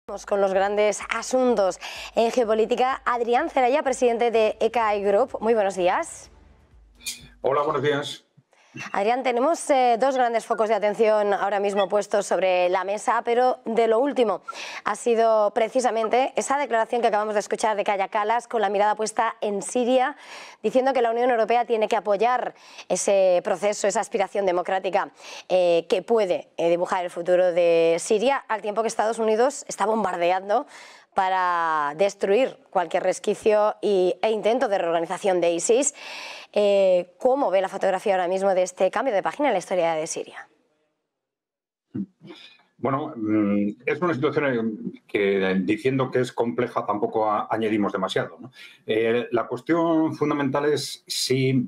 Vamos con los grandes asuntos en geopolítica. Adrián Zelaya, presidente de EKI Group. Muy buenos días. Hola, buenos días. Adrián, tenemos dos grandes focos de atención ahora mismo puestos sobre la mesa, pero de lo último ha sido precisamente esa declaración que acabamos de escuchar de Kaja Kallas, con la mirada puesta en Siria, diciendo que la Unión Europea tiene que apoyar ese proceso, esa aspiración democrática que puede dibujar el futuro de Siria, al tiempo que Estados Unidos está bombardeando para destruir cualquier resquicio e intento de reorganización de ISIS. ¿Cómo ve la fotografía ahora mismo de este cambio de página en la historia de Siria? Bueno, es una situación que, diciendo que es compleja, tampoco añadimos demasiado, ¿no? La cuestión fundamental es si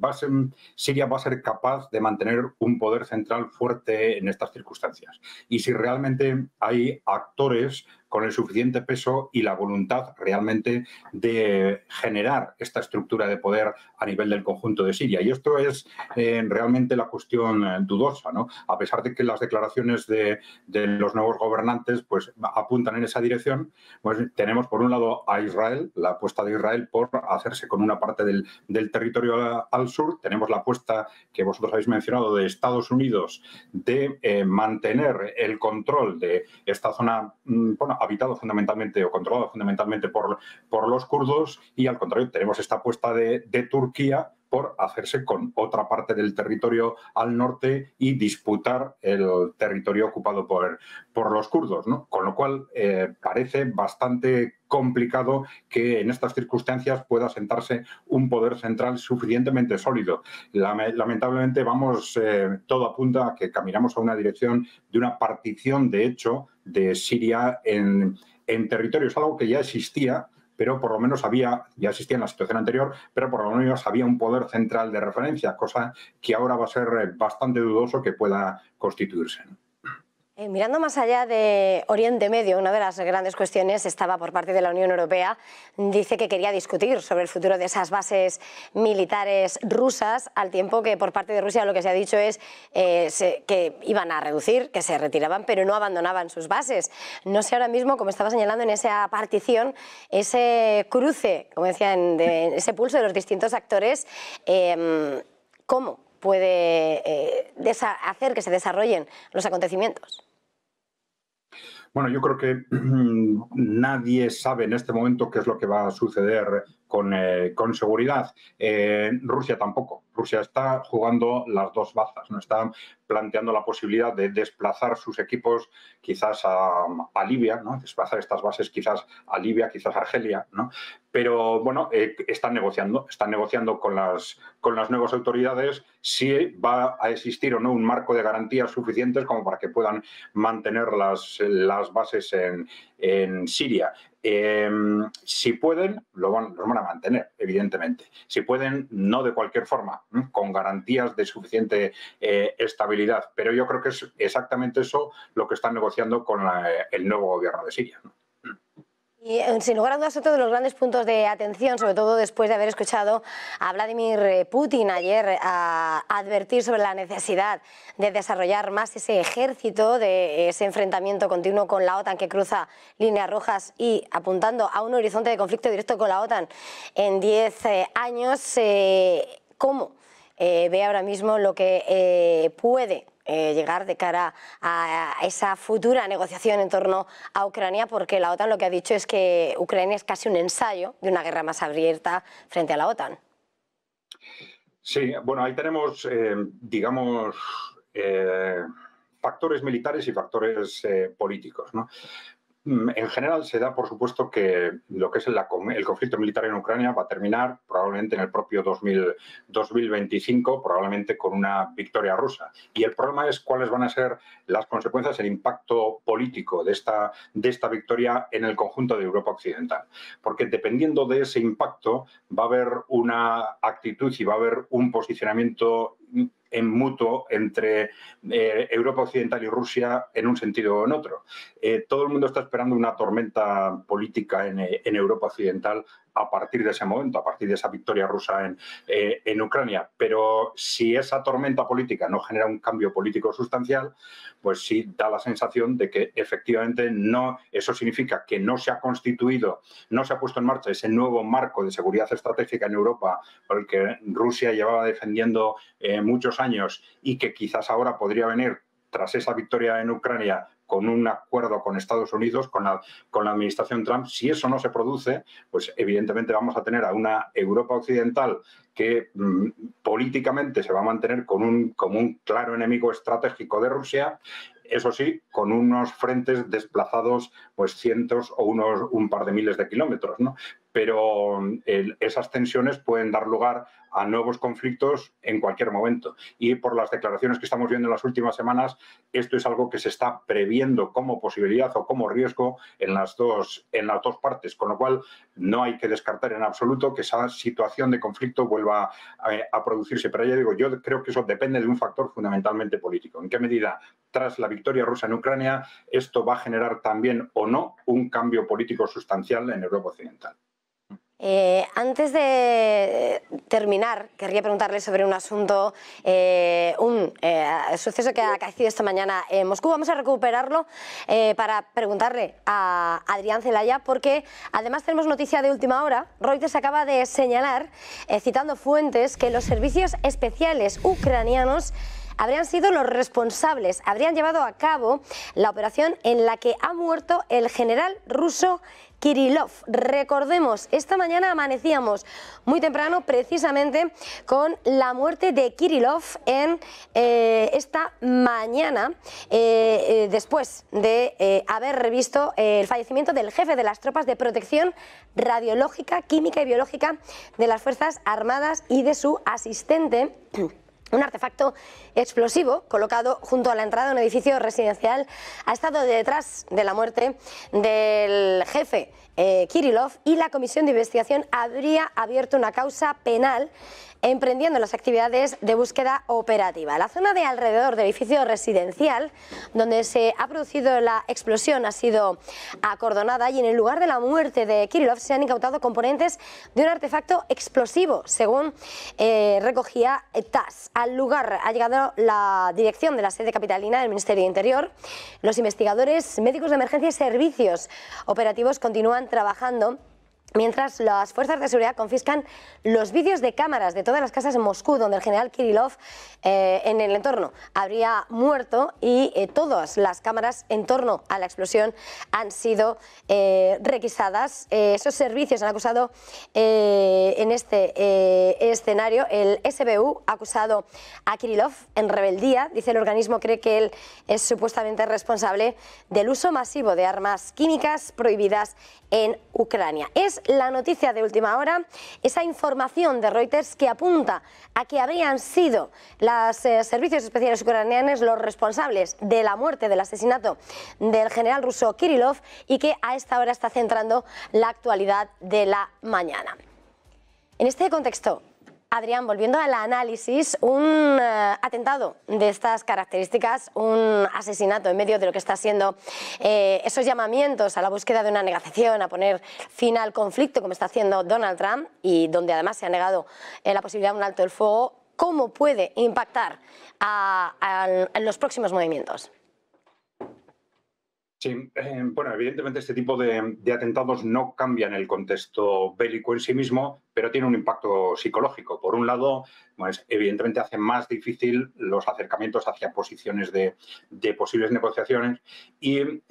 Siria va a ser capaz de mantener un poder central fuerte en estas circunstancias y si realmente hay actores con el suficiente peso y la voluntad realmente de generar esta estructura de poder a nivel del conjunto de Siria. Y esto es realmente la cuestión dudosa, ¿no? A pesar de que las declaraciones de los nuevos gobernantes pues apuntan en esa dirección, pues tenemos por un lado a Israel, la apuesta de Israel por hacerse con una parte del territorio al sur. Tenemos la apuesta que vosotros habéis mencionado de Estados Unidos de mantener el control de esta zona, bueno, habitado fundamentalmente o controlado fundamentalmente por los kurdos, y al contrario tenemos esta apuesta de Turquía por hacerse con otra parte del territorio al norte y disputar el territorio ocupado por los kurdos, ¿no? Con lo cual parece bastante complicado que en estas circunstancias pueda sentarse un poder central suficientemente sólido. Lamentablemente todo apunta a que caminamos a una dirección de una partición, de hecho, de Siria en territorios, algo que ya existía, pero por lo menos ya existía en la situación anterior, pero por lo menos había un poder central de referencia, cosa que ahora va a ser bastante dudoso que pueda constituirse, ¿no? Mirando más allá de Oriente Medio, una de las grandes cuestiones estaba por parte de la Unión Europea. Dice que quería discutir sobre el futuro de esas bases militares rusas, al tiempo que por parte de Rusia lo que se ha dicho es que iban a reducir, que se retiraban, pero no abandonaban sus bases. No sé ahora mismo, como estaba señalando en esa partición, ese cruce, como decía, ese pulso de los distintos actores, ¿cómo puede hacer que se desarrollen los acontecimientos? Bueno, yo creo que nadie sabe en este momento qué es lo que va a suceder con seguridad. Rusia tampoco. Rusia está jugando las dos bazas, ¿no? Está planteando la posibilidad de desplazar sus equipos quizás a Libia, ¿no? Desplazar estas bases quizás a Libia, quizás a Argelia, ¿no? Pero bueno, están negociando con las nuevas autoridades si va a existir o no un marco de garantías suficientes como para que puedan mantener las bases en Siria. Si pueden, los van a mantener, evidentemente. Si pueden, no de cualquier forma, con garantías de suficiente estabilidad. Pero yo creo que es exactamente eso lo que están negociando con el nuevo gobierno de Siria, ¿no? Y sin lugar a dudas, otro de los grandes puntos de atención, sobre todo después de haber escuchado a Vladimir Putin ayer advertir sobre la necesidad de desarrollar más ese ejército, de ese enfrentamiento continuo con la OTAN que cruza líneas rojas y apuntando a un horizonte de conflicto directo con la OTAN en 10 años. ¿Cómo ve ahora mismo lo que puede llegar de cara a esa futura negociación en torno a Ucrania? Porque la OTAN lo que ha dicho es que Ucrania es casi un ensayo de una guerra más abierta frente a la OTAN. Sí, bueno, ahí tenemos, digamos, factores militares y factores políticos, ¿no? En general se da, por supuesto, que lo que es el conflicto militar en Ucrania va a terminar probablemente en el propio 2025, probablemente con una victoria rusa. Y el problema es cuáles van a ser las consecuencias, el impacto político de esta victoria en el conjunto de Europa Occidental. Porque dependiendo de ese impacto va a haber una actitud y va a haber un posicionamiento en mutuo entre Europa Occidental y Rusia en un sentido o en otro. Todo el mundo está esperando una tormenta política en Europa Occidental a partir de ese momento, a partir de esa victoria rusa en Ucrania. Pero si esa tormenta política no genera un cambio político sustancial, pues sí da la sensación de que efectivamente no, eso significa que no se ha constituido, no se ha puesto en marcha ese nuevo marco de seguridad estratégica en Europa por el que Rusia llevaba defendiendo muchos años y que quizás ahora podría venir tras esa victoria en Ucrania con un acuerdo con Estados Unidos, con la administración Trump. Si eso no se produce, pues evidentemente vamos a tener a una Europa occidental que políticamente se va a mantener como un claro enemigo estratégico de Rusia, eso sí, con unos frentes desplazados pues cientos o un par de miles de kilómetros, ¿no? Pero esas tensiones pueden dar lugar a nuevos conflictos en cualquier momento. Y por las declaraciones que estamos viendo en las últimas semanas, esto es algo que se está previendo como posibilidad o como riesgo en las dos partes, con lo cual no hay que descartar en absoluto que esa situación de conflicto vuelva a producirse. Pero ya digo, yo creo que eso depende de un factor fundamentalmente político. ¿En qué medida, tras la victoria rusa en Ucrania, esto va a generar también o no un cambio político sustancial en Europa occidental? Antes de terminar, querría preguntarle sobre un asunto, un suceso que ha acaecido esta mañana en Moscú. Vamos a recuperarlo para preguntarle a Adrián Celaya, porque además tenemos noticia de última hora. Reuters acaba de señalar, citando fuentes, que los servicios especiales ucranianos habrían sido los responsables, habrían llevado a cabo la operación en la que ha muerto el general ruso Kirillov. Recordemos, esta mañana amanecíamos muy temprano precisamente con la muerte de Kirillov en esta mañana, después de haber visto el fallecimiento del jefe de las tropas de protección radiológica, química y biológica de las Fuerzas Armadas y de su asistente. Un artefacto explosivo colocado junto a la entrada de un edificio residencial ha estado detrás de la muerte del jefe Kirillov, y la comisión de investigación habría abierto una causa penal emprendiendo las actividades de búsqueda operativa. La zona de alrededor del edificio residencial donde se ha producido la explosión ha sido acordonada, y en el lugar de la muerte de Kirillov se han incautado componentes de un artefacto explosivo, según recogía TASS. Al lugar ha llegado la dirección de la sede capitalina del Ministerio de Interior. Los investigadores, médicos de emergencia y servicios operativos continúan trabajando, mientras las fuerzas de seguridad confiscan los vídeos de cámaras de todas las casas en Moscú donde el general Kirillov en el entorno habría muerto, y todas las cámaras en torno a la explosión han sido requisadas. Esos servicios han acusado en este escenario, el SBU ha acusado a Kirillov en rebeldía. Dice el organismo cree que él es supuestamente responsable del uso masivo de armas químicas prohibidas en Ucrania. Es la noticia de última hora, esa información de Reuters que apunta a que habrían sido los servicios especiales ucranianos los responsables de la muerte, del asesinato del general ruso Kirillov, y que a esta hora está centrando la actualidad de la mañana. En este contexto, Adrián, volviendo al análisis, un atentado de estas características, un asesinato en medio de lo que está siendo esos llamamientos a la búsqueda de una negociación, a poner fin al conflicto, como está haciendo Donald Trump, y donde además se ha negado la posibilidad de un alto el fuego, ¿cómo puede impactar en los próximos movimientos? Sí, bueno, evidentemente este tipo de atentados no cambian el contexto bélico en sí mismo, pero tiene un impacto psicológico. Por un lado, pues, evidentemente hace más difícil los acercamientos hacia posiciones de posibles negociaciones y,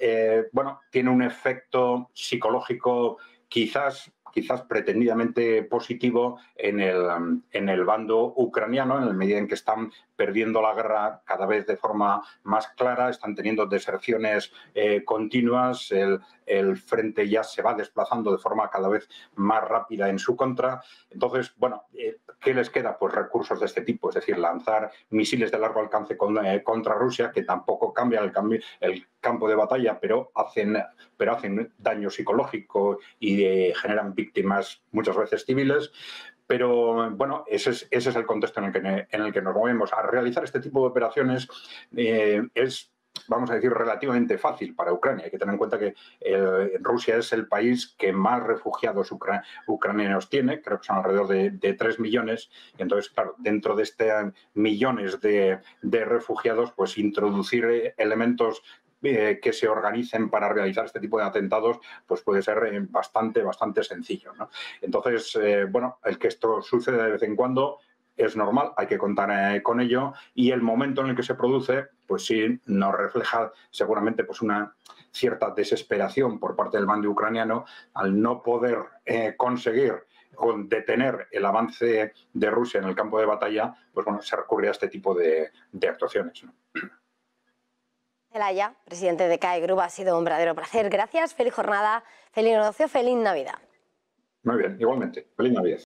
bueno, tiene un efecto psicológico quizás pretendidamente positivo en el bando ucraniano, en la medida en que están perdiendo la guerra cada vez de forma más clara, están teniendo deserciones continuas, el frente ya se va desplazando de forma cada vez más rápida en su contra. Entonces, bueno, ¿qué les queda? Pues recursos de este tipo, es decir, lanzar misiles de largo alcance contra Rusia, que tampoco cambian el campo de batalla, pero hacen daño psicológico y generan víctimas muchas veces civiles. Pero bueno, ese es el contexto en el que nos movemos. A realizar este tipo de operaciones es vamos a decir, relativamente fácil para Ucrania. Hay que tener en cuenta que Rusia es el país que más refugiados ucranianos tiene, creo que son alrededor de 3 millones, y entonces, claro, dentro de millones de refugiados, pues introducir elementos que se organicen para realizar este tipo de atentados, pues puede ser bastante sencillo, ¿no? Entonces, bueno, el que esto sucede de vez en cuando es normal, hay que contar con ello, y el momento en el que se produce, pues sí, nos refleja seguramente pues una cierta desesperación por parte del bando ucraniano al no poder conseguir o detener el avance de Rusia en el campo de batalla, pues bueno, se recurre a este tipo de actuaciones, ¿no? Celaya, presidente de CAE Group, ha sido un verdadero placer. Gracias, feliz jornada, feliz negocio, feliz Navidad. Muy bien, igualmente. Feliz Navidad.